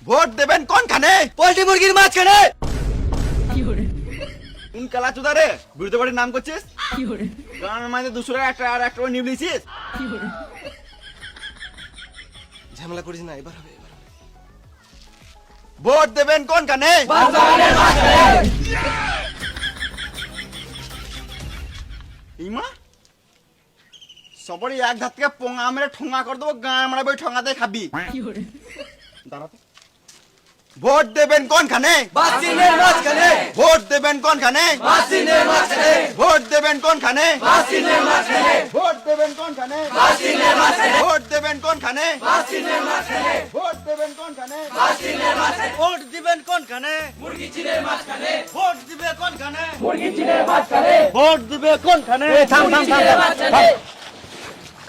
Vote দেবেন কোনখানে? Poultry মুরগির মাঝখানে। কোন কালা চোদা রে বিরোধী পার্টির নাম করছিস? গ্রামের মাঝে 200 টাকা একটা আর একটা নিয়ে নিয়েছিস। ঝামেলা করিস না, এবার হবে। ভোট দেবেন কোনখানে? ইমা সবারই এক ধার থেকে পোঙা মেরে ঠোঙা করে দেবো, গাঁ মারাবো, ঠোঙাতে খাবি। দাঁড়াতে। ভোট দেবেন কোনখানে? বাসিনের মাঝখানে। ভোট দেবেন কোনখানে? বাসিনের মাঝখানে। ভোট দেবেন কোনখানে? বাসিনের মাঝখানে। ভোট দেবেন কোনখানে? বাসিনের মাঝখানে। ভোট দেবেন কোনখানে? বাসিনের মাঝখানে। ভোট দেবেন কোনখানে? বাসিনের মাঝখানে। ভোট দিবেন কোনখানে? মুরগি চিনের মাঝখানে। ভোট দিবে কোনখানে? মুরগি চিনের মাঝখানে। ভোট দিবে কোনখানে? থাম থাম থাম থাম। মাঝখানে।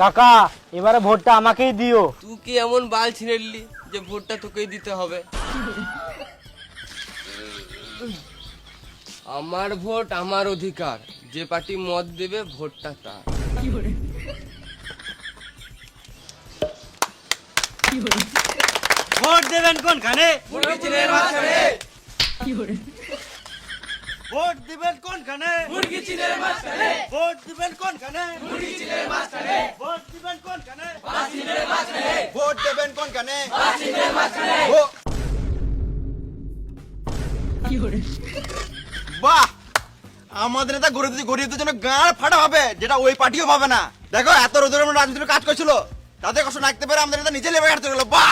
কাকা এবারে ভোটটা আমাকেই দিও। তুই কি এমন বাল ছিঁড়ে নিলি যে ভোটটা তোকেই দিতে হবে? আমার ভোট আমার অধিকার, যে পার্টি মত দেবে ভোটটা তার। ভোট দেবেন কোনখানে? মুরগি চিনের মাঝখানে। ভোট দিবেন কোনখানে? মুরগি চিনের মাঝখানে। ভোট দিবেন কোনখানে? মুরগি চিনের মাঝখানে। ভোট দিবেন কোনখানে? বাসিনের মাঝখানে। ভোট দেবেন কোনখানে? বাসিনের মাঝখানে। বাহ, আমাদের নেতা গরিবদের জন্য গাঁড় ফাটা হবে, যেটা ওই পার্টিও পাবে না। দেখো এত রোদের রাজনীতির কাজ করছিল, তাদের কষ্ট রাখতে পারে আমাদের নেতা নিজে লেবে হাঁটতে গেল। বাহ।